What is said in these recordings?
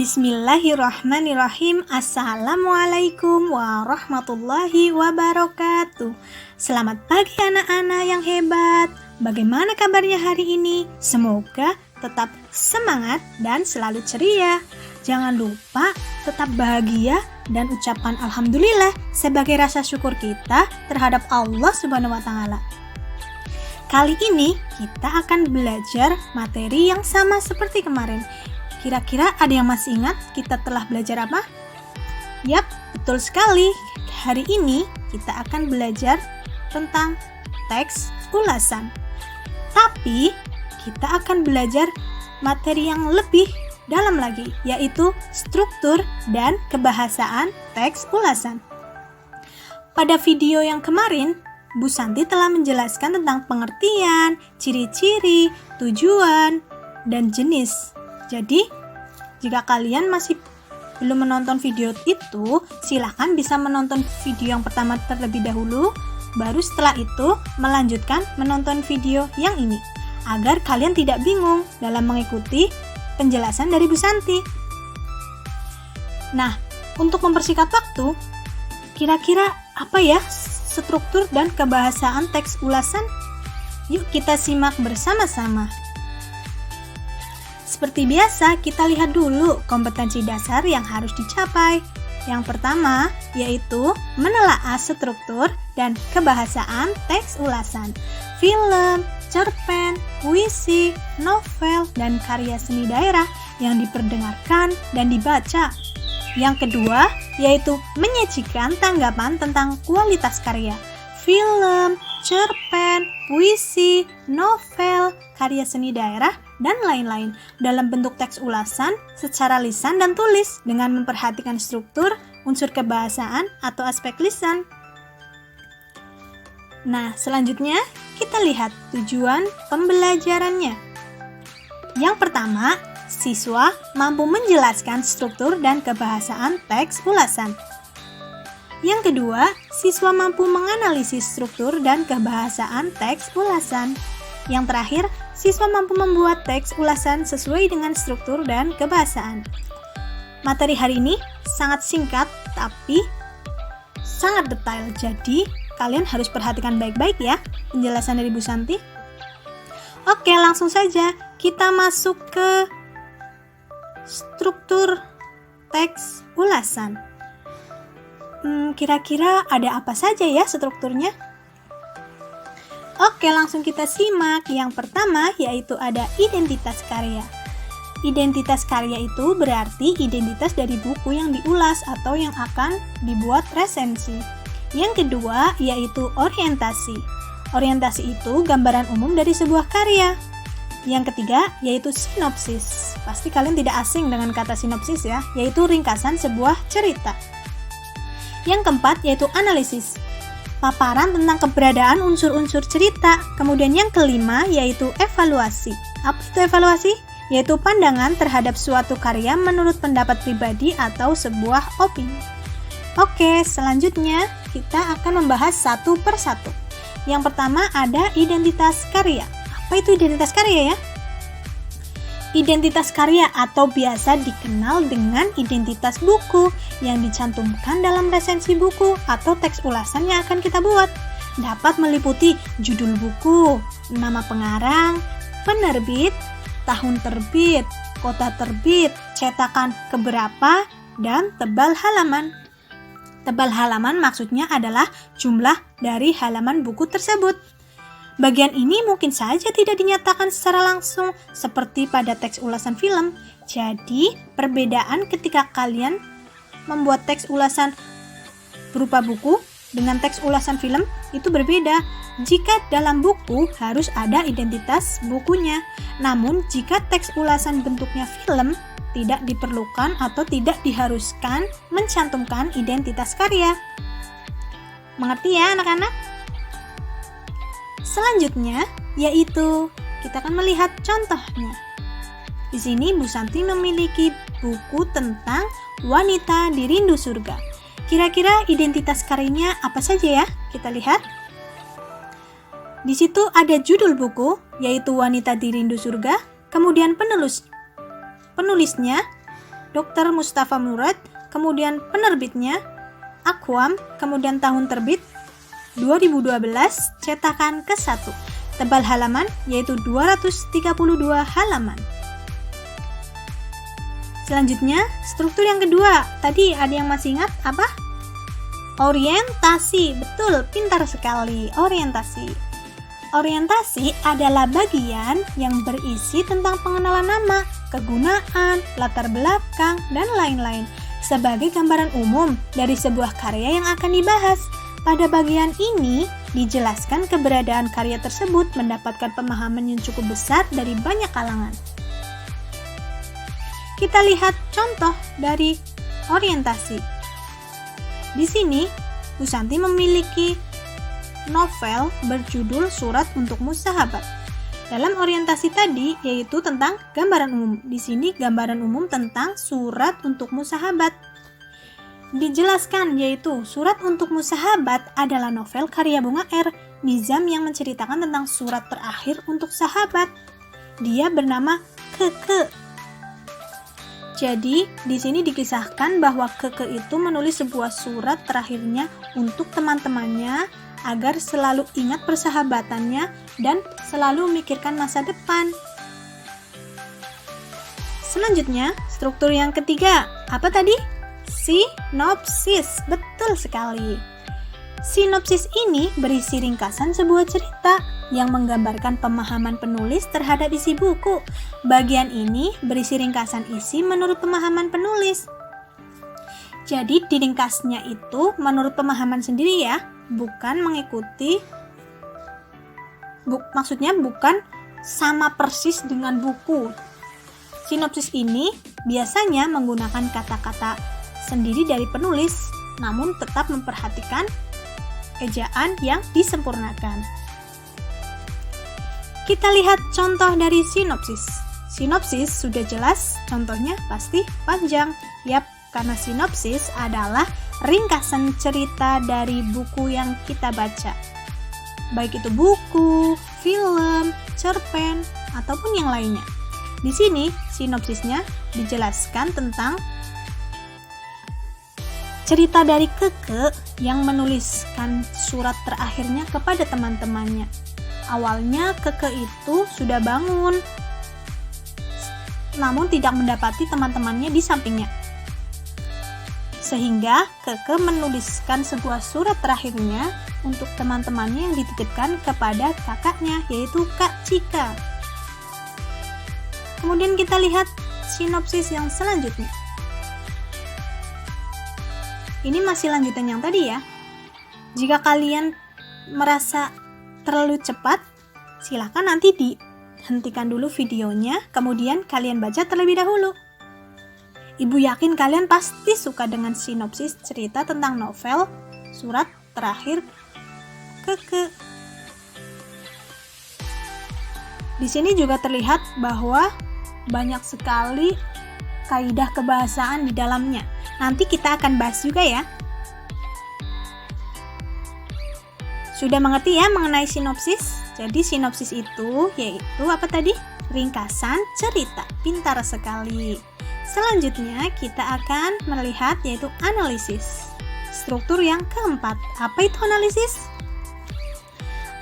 Bismillahirrahmanirrahim. Assalamualaikum warahmatullahi wabarakatuh. Selamat pagi anak-anak yang hebat. Bagaimana kabarnya hari ini? Semoga tetap semangat dan selalu ceria. Jangan lupa tetap bahagia dan ucapkan alhamdulillah sebagai rasa syukur kita terhadap Allah Subhanahu wa taala. Kali ini kita akan belajar materi yang sama seperti kemarin. Kira-kira ada yang masih ingat kita telah belajar apa? Yap, betul sekali. Hari ini kita akan belajar tentang teks ulasan. Tapi kita akan belajar materi yang lebih dalam lagi, yaitu struktur dan kebahasaan teks ulasan. Pada video yang kemarin, Bu Santi telah menjelaskan tentang pengertian, ciri-ciri, tujuan, dan jenis. Jadi, jika kalian masih belum menonton video itu, silahkan bisa menonton video yang pertama terlebih dahulu, baru setelah itu melanjutkan menonton video yang ini, agar kalian tidak bingung dalam mengikuti penjelasan dari Bu Santi. Nah, untuk mempersingkat waktu, kira-kira apa ya struktur dan kebahasaan teks ulasan? Yuk kita simak bersama-sama. Seperti biasa, kita lihat dulu kompetensi dasar yang harus dicapai. Yang pertama, yaitu menelaah struktur dan kebahasaan teks ulasan. Film, cerpen, puisi, novel, dan karya seni daerah yang diperdengarkan dan dibaca. Yang kedua, yaitu menyajikan tanggapan tentang kualitas karya. Film, cerpen, puisi, novel, karya seni daerah, dan lain-lain dalam bentuk teks ulasan secara lisan dan tulis dengan memperhatikan struktur, unsur kebahasaan, atau aspek lisan. Nah, selanjutnya kita lihat tujuan pembelajarannya. Yang pertama, siswa mampu menjelaskan struktur dan kebahasaan teks ulasan. Yang kedua, siswa mampu menganalisis struktur dan kebahasaan teks ulasan. Yang terakhir, siswa mampu membuat teks ulasan sesuai dengan struktur dan kebahasaan. Materi hari ini sangat singkat tapi sangat detail, jadi kalian harus perhatikan baik-baik ya penjelasan dari Bu Santi. Oke, langsung saja kita masuk ke struktur teks ulasan. Kira-kira ada apa saja ya strukturnya? Oke, langsung kita simak. Yang pertama yaitu ada identitas karya. Identitas karya itu berarti identitas dari buku yang diulas atau yang akan dibuat resensi. Yang kedua yaitu orientasi. Orientasi itu gambaran umum dari sebuah karya. Yang ketiga yaitu sinopsis. Pasti kalian tidak asing dengan kata sinopsis ya, yaitu ringkasan sebuah cerita. Yang keempat yaitu analisis. Paparan tentang keberadaan unsur-unsur cerita. Kemudian yang kelima yaitu evaluasi. Apa itu evaluasi? Yaitu pandangan terhadap suatu karya menurut pendapat pribadi atau sebuah opini. Oke, selanjutnya kita akan membahas satu per satu. Yang pertama ada identitas karya. Apa itu identitas karya ya? Identitas karya atau biasa dikenal dengan identitas buku yang dicantumkan dalam resensi buku atau teks ulasan yang akan kita buat. Dapat meliputi judul buku, nama pengarang, penerbit, tahun terbit, kota terbit, cetakan keberapa, dan tebal halaman. Tebal halaman maksudnya adalah jumlah dari halaman buku tersebut. Bagian ini mungkin saja tidak dinyatakan secara langsung seperti pada teks ulasan film. Jadi, perbedaan ketika kalian membuat teks ulasan berupa buku dengan teks ulasan film itu berbeda. Jika dalam buku harus ada identitas bukunya. Namun, jika teks ulasan bentuknya film, tidak diperlukan atau tidak diharuskan mencantumkan identitas karya. Mengerti ya anak-anak? Selanjutnya, yaitu kita akan melihat contohnya. Di sini Bu Santi memiliki buku tentang wanita di rindu surga. Kira-kira identitas karyanya apa saja ya? Kita lihat. Di situ ada judul buku, yaitu Wanita di Rindu Surga, kemudian penulisnya, Dr. Mustafa Murad, kemudian penerbitnya Aqwam, kemudian tahun terbit 2012, cetakan ke-1. Tebal halaman yaitu 232 halaman. Selanjutnya, struktur yang kedua. Tadi ada yang masih ingat apa? Orientasi. Betul, pintar sekali. Orientasi. Orientasi adalah bagian yang berisi tentang pengenalan nama, kegunaan, latar belakang, dan lain-lain sebagai gambaran umum dari sebuah karya yang akan dibahas. Pada bagian ini, dijelaskan keberadaan karya tersebut mendapatkan pemahaman yang cukup besar dari banyak kalangan. Kita lihat contoh dari orientasi. Di sini, Bu Santi memiliki novel berjudul Surat Untukmu Sahabat. Dalam orientasi tadi, yaitu tentang gambaran umum. Di sini gambaran umum tentang Surat Untukmu Sahabat. Dijelaskan yaitu Surat Untukmu Sahabat adalah novel karya Bunga R. Nizam yang menceritakan tentang surat terakhir untuk sahabat. Dia bernama Keke. Jadi, di sini dikisahkan bahwa Keke itu menulis sebuah surat terakhirnya untuk teman-temannya agar selalu ingat persahabatannya dan selalu memikirkan masa depan. Selanjutnya, struktur yang ketiga. Apa tadi? Sinopsis. Betul sekali. Sinopsis ini berisi ringkasan sebuah cerita yang menggambarkan pemahaman penulis terhadap isi buku. Bagian ini berisi ringkasan isi menurut pemahaman penulis. Jadi diringkasnya itu menurut pemahaman sendiri ya, bukan mengikuti maksudnya bukan sama persis dengan buku. Sinopsis ini biasanya menggunakan kata-kata sendiri dari penulis, namun tetap memperhatikan ejaan yang disempurnakan. Kita lihat contoh dari sinopsis. Sinopsis sudah jelas, contohnya pasti panjang. Yap, karena sinopsis adalah ringkasan cerita dari buku yang kita baca. Baik itu buku, film, cerpen, ataupun yang lainnya. Di sini sinopsisnya dijelaskan tentang cerita dari Keke yang menuliskan surat terakhirnya kepada teman-temannya. Awalnya Keke itu sudah bangun, namun tidak mendapati teman-temannya di sampingnya. Sehingga Keke menuliskan sebuah surat terakhirnya untuk teman-temannya yang dititipkan kepada kakaknya, yaitu Kak Cika. Kemudian kita lihat sinopsis yang selanjutnya. Ini masih lanjutan yang tadi ya. Jika kalian merasa terlalu cepat, silahkan nanti dihentikan dulu videonya, kemudian kalian baca terlebih dahulu. Ibu yakin kalian pasti suka dengan sinopsis cerita tentang novel Surat Terakhir Keke. Di sini juga terlihat bahwa banyak sekali kaidah kebahasaan di dalamnya. Nanti kita akan bahas juga ya. Sudah mengerti ya mengenai sinopsis? Jadi sinopsis itu yaitu apa tadi? Ringkasan cerita. Pintar sekali. Selanjutnya kita akan melihat yaitu analisis. Struktur yang keempat. Apa itu analisis?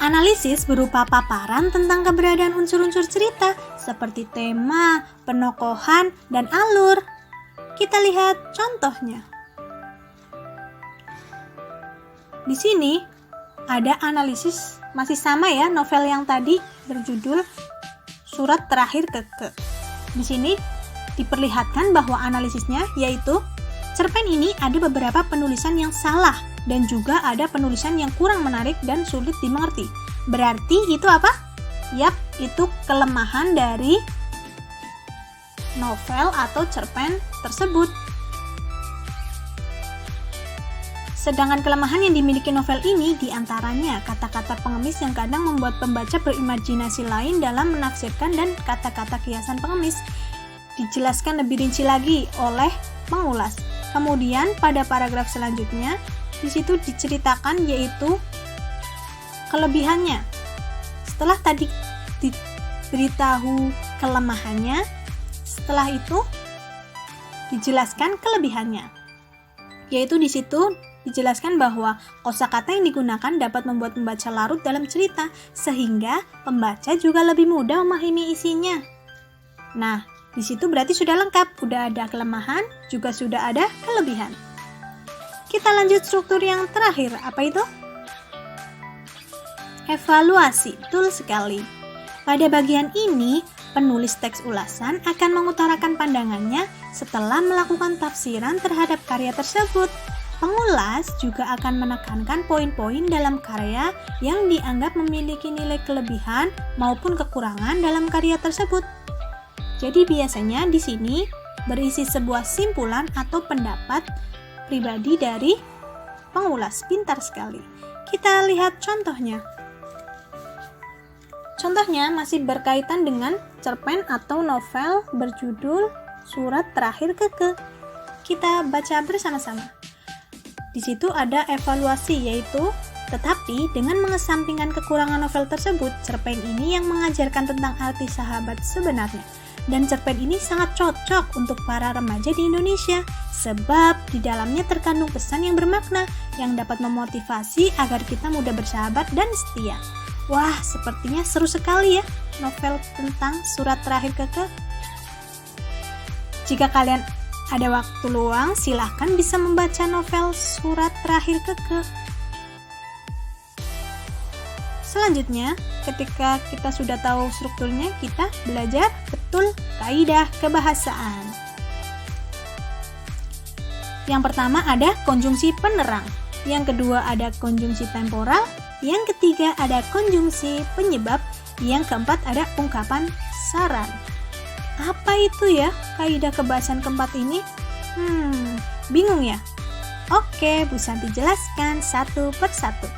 Analisis berupa paparan tentang keberadaan unsur-unsur cerita seperti tema, penokohan, dan alur. Kita lihat contohnya. Di sini ada analisis masih sama ya, novel yang tadi berjudul Surat Terakhir Keke. Di sini diperlihatkan bahwa analisisnya yaitu cerpen ini ada beberapa penulisan yang salah dan juga ada penulisan yang kurang menarik dan sulit dimengerti. Berarti itu apa? Yap, itu kelemahan dari novel atau cerpen tersebut. Sedangkan kelemahan yang dimiliki novel ini diantaranya kata-kata pengemis yang kadang membuat pembaca berimajinasi lain dalam menafsirkan dan kata-kata kiasan pengemis. Dijelaskan lebih rinci lagi oleh pengulas. Kemudian pada paragraf selanjutnya di situ diceritakan yaitu kelebihannya. Setelah tadi diberitahu kelemahannya, setelah itu dijelaskan kelebihannya. Yaitu di situ dijelaskan bahwa kosakata yang digunakan dapat membuat pembaca larut dalam cerita, sehingga pembaca juga lebih mudah memahami isinya. Nah, di situ berarti sudah lengkap, udah ada kelemahan, juga sudah ada kelebihan. Kita lanjut struktur yang terakhir, apa itu? Evaluasi, betul sekali. Pada bagian ini, penulis teks ulasan akan mengutarakan pandangannya setelah melakukan tafsiran terhadap karya tersebut. Pengulas juga akan menekankan poin-poin dalam karya yang dianggap memiliki nilai kelebihan maupun kekurangan dalam karya tersebut. Jadi biasanya di sini berisi sebuah simpulan atau pendapat pribadi dari pengulas. Pintar sekali. Kita lihat contohnya. Contohnya masih berkaitan dengan cerpen atau novel berjudul Surat Terakhir Keke. Kita baca bersama-sama. Di situ ada evaluasi, yaitu tetapi dengan mengesampingkan kekurangan novel tersebut, cerpen ini yang mengajarkan tentang arti sahabat sebenarnya. Dan cerpen ini sangat cocok untuk para remaja di Indonesia, sebab di dalamnya terkandung pesan yang bermakna yang dapat memotivasi agar kita mudah bersahabat dan setia. Wah, sepertinya seru sekali ya novel tentang Surat Terakhir Keke. Jika kalian ada waktu luang, silahkan bisa membaca novel Surat Terakhir Keke. Selanjutnya, ketika kita sudah tahu strukturnya, kita belajar betul kaidah kebahasaan. Yang pertama ada konjungsi penerang, yang kedua ada konjungsi temporal, yang ketiga ada konjungsi penyebab, yang keempat ada ungkapan saran. Apa itu ya kaidah kebahasaan keempat ini? Bingung ya? Oke, Bu Santi jelaskan satu persatu.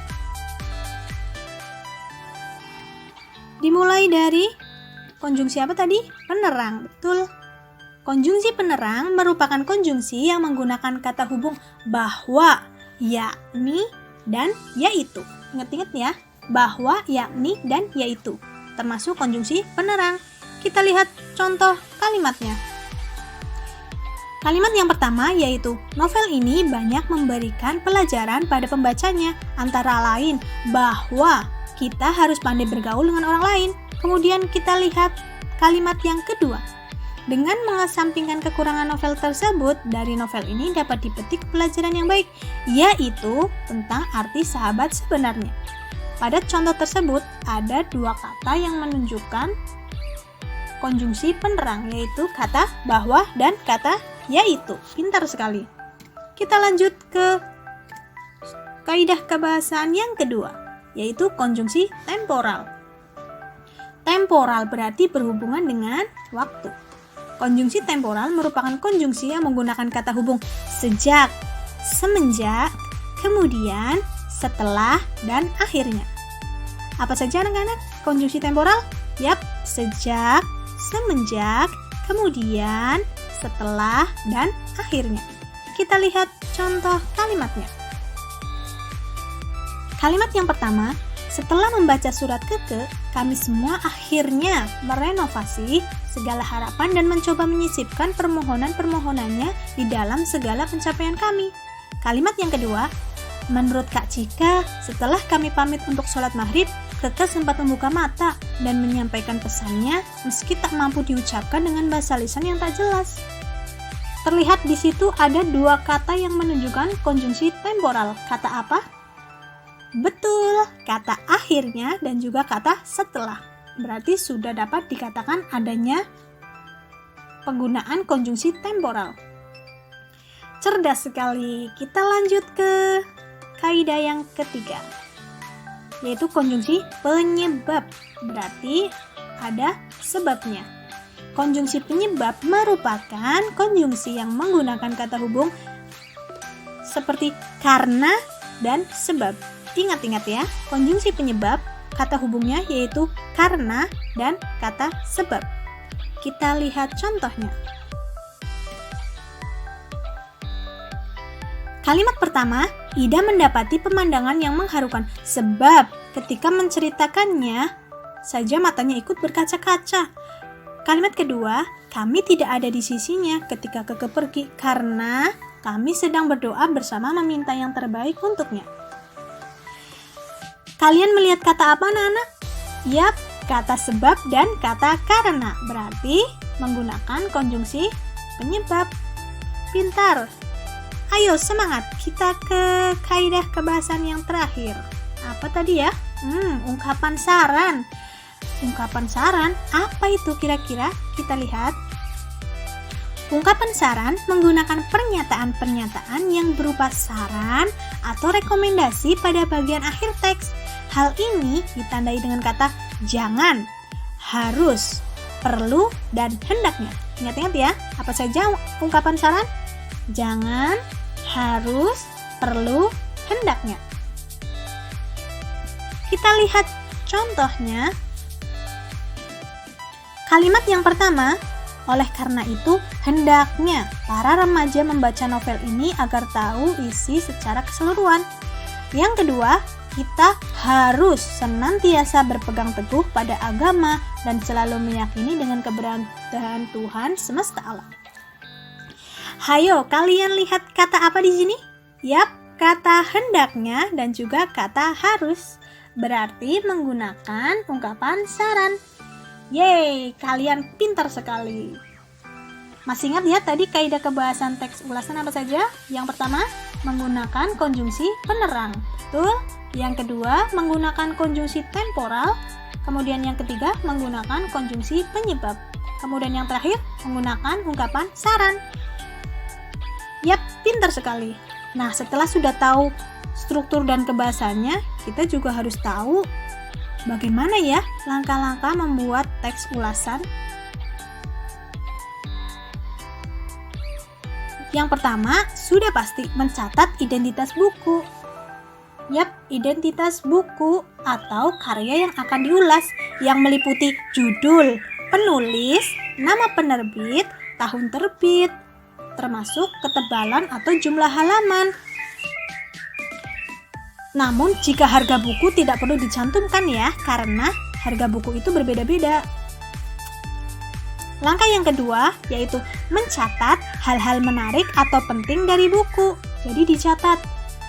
Dimulai dari konjungsi apa tadi? Penerang, betul. Konjungsi penerang merupakan konjungsi yang menggunakan kata hubung bahwa, yakni, dan yaitu. Ingat-ingat ya, bahwa, yakni, dan yaitu. Termasuk konjungsi penerang. Kita lihat contoh kalimatnya. Kalimat yang pertama yaitu, novel ini banyak memberikan pelajaran pada pembacanya, antara lain bahwa kita harus pandai bergaul dengan orang lain. Kemudian kita lihat kalimat yang kedua. Dengan mengesampingkan kekurangan novel tersebut, dari novel ini dapat dipetik pelajaran yang baik, yaitu tentang arti sahabat sebenarnya. Pada contoh tersebut, ada dua kata yang menunjukkan konjungsi penerang, yaitu kata bahwa dan kata yaitu. Pintar sekali. Kita lanjut ke kaidah kebahasaan yang kedua, yaitu konjungsi temporal. Temporal berarti berhubungan dengan waktu. Konjungsi temporal merupakan konjungsi yang menggunakan kata hubung sejak, semenjak, kemudian, setelah, dan akhirnya. Apa saja anak-anak konjungsi temporal? Yap, sejak, semenjak, kemudian, setelah, dan akhirnya. Kita lihat contoh kalimatnya. Kalimat yang pertama, setelah membaca surat Keke, kami semua akhirnya merenovasi segala harapan dan mencoba menyisipkan permohonan-permohonannya di dalam segala pencapaian kami. Kalimat yang kedua, menurut Kak Cika, setelah kami pamit untuk sholat maghrib, Keke sempat membuka mata dan menyampaikan pesannya meski tak mampu diucapkan dengan bahasa lisan yang tak jelas. Terlihat di situ ada dua kata yang menunjukkan konjungsi temporal. Kata apa? Betul, kata akhirnya dan juga kata setelah. Berarti sudah dapat dikatakan adanya penggunaan konjungsi temporal. Cerdas sekali. Kita lanjut ke kaidah yang ketiga, yaitu konjungsi penyebab. Berarti ada sebabnya. Konjungsi penyebab merupakan konjungsi yang menggunakan kata hubung seperti karena dan sebab. Ingat-ingat ya, konjungsi penyebab kata hubungnya yaitu karena dan kata sebab. Kita lihat contohnya. Kalimat pertama, Ida mendapati pemandangan yang mengharukan sebab ketika menceritakannya saja matanya ikut berkaca-kaca. Kalimat kedua, kami tidak ada di sisinya ketika Keke pergi karena kami sedang berdoa bersama meminta yang terbaik untuknya. Kalian melihat kata apa, anak-anak? Yap, kata sebab dan kata karena. Berarti menggunakan konjungsi penyebab. Pintar. Ayo semangat, kita ke kaidah kebahasan yang terakhir. Apa tadi ya? Ungkapan saran. Ungkapan saran, apa itu kira-kira? Kita lihat. Ungkapan saran menggunakan pernyataan-pernyataan yang berupa saran atau rekomendasi pada bagian akhir teks. Hal ini ditandai dengan kata jangan, harus, perlu, dan hendaknya. Ingat-ingat ya, apa saja ungkapan saran? Jangan, harus, perlu, hendaknya. Kita lihat contohnya. Kalimat yang pertama, oleh karena itu hendaknya para remaja membaca novel ini agar tahu isi secara keseluruhan. Yang kedua, kita harus senantiasa berpegang teguh pada agama dan selalu meyakini dengan keberadaan Tuhan semesta alam. Hayo, kalian lihat kata apa di sini? Yap, kata hendaknya dan juga kata harus. Berarti menggunakan ungkapan saran. Yeay, kalian pintar sekali. Masih ingat ya tadi kaidah kebahasan teks ulasan apa saja? Yang pertama, menggunakan konjungsi penerang. Betul? Yang kedua, menggunakan konjungsi temporal. Kemudian yang ketiga, menggunakan konjungsi penyebab. Kemudian yang terakhir, menggunakan ungkapan saran. Yap, pintar sekali. Nah, setelah sudah tahu struktur dan kebahasannya, kita juga harus tahu bagaimana ya langkah-langkah membuat teks ulasan. Yang pertama, sudah pasti mencatat identitas buku. Yap, identitas buku atau karya yang akan diulas yang meliputi judul, penulis, nama penerbit, tahun terbit, termasuk ketebalan atau jumlah halaman. Namun, jika harga buku tidak perlu dicantumkan ya, karena harga buku itu berbeda-beda. Langkah yang kedua, yaitu mencatat hal-hal menarik atau penting dari buku. Jadi dicatat,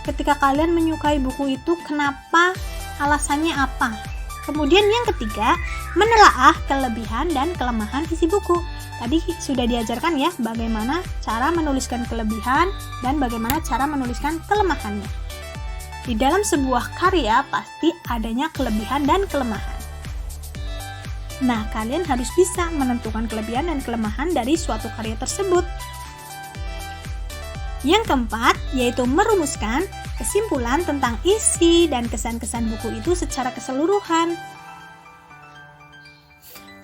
ketika kalian menyukai buku itu, kenapa, alasannya apa. Kemudian yang ketiga, menelaah kelebihan dan kelemahan isi buku. Tadi sudah diajarkan ya, bagaimana cara menuliskan kelebihan dan bagaimana cara menuliskan kelemahannya. Di dalam sebuah karya pasti adanya kelebihan dan kelemahan. Nah, kalian harus bisa menentukan kelebihan dan kelemahan dari suatu karya tersebut. Yang keempat, yaitu merumuskan kesimpulan tentang isi dan kesan-kesan buku itu secara keseluruhan.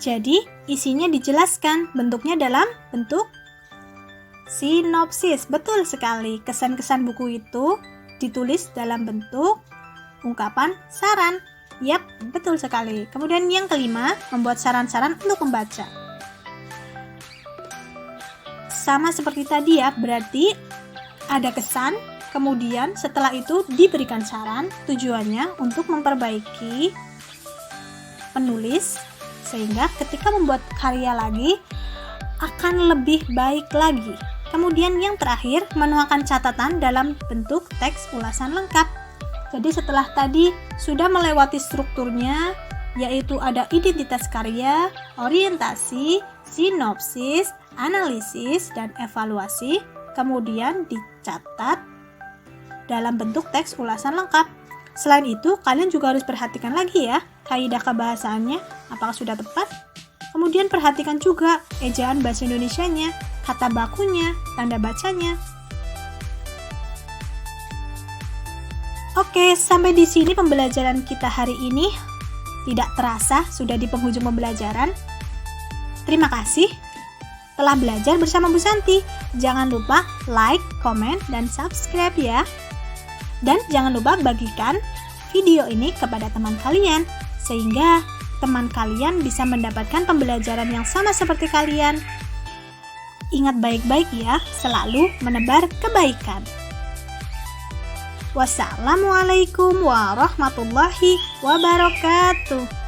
Jadi, isinya dijelaskan, bentuknya dalam bentuk sinopsis. Betul sekali, kesan-kesan buku itu ditulis dalam bentuk ungkapan saran. Yap, betul sekali. Kemudian yang kelima, membuat saran-saran untuk membaca. Sama seperti tadi ya, berarti ada kesan, kemudian setelah itu diberikan saran, tujuannya untuk memperbaiki penulis, sehingga ketika membuat karya lagi, akan lebih baik lagi. Kemudian yang terakhir, menuangkan catatan dalam bentuk teks ulasan lengkap. Jadi setelah tadi sudah melewati strukturnya, yaitu ada identitas karya, orientasi, sinopsis, analisis, dan evaluasi, kemudian dicatat dalam bentuk teks ulasan lengkap. Selain itu, kalian juga harus perhatikan lagi ya, kaidah kebahasaannya, apakah sudah tepat? Kemudian perhatikan juga ejaan bahasa Indonesianya, kata bakunya, tanda bacanya. Oke, sampai di sini pembelajaran kita hari ini. Tidak terasa sudah di penghujung pembelajaran. Terima kasih telah belajar bersama Bu Santi. Jangan lupa like, komen, dan subscribe ya. Dan jangan lupa bagikan video ini kepada teman kalian, sehingga teman kalian bisa mendapatkan pembelajaran yang sama seperti kalian. Ingat baik-baik ya, selalu menebar kebaikan. Wassalamualaikum warahmatullahi wabarakatuh.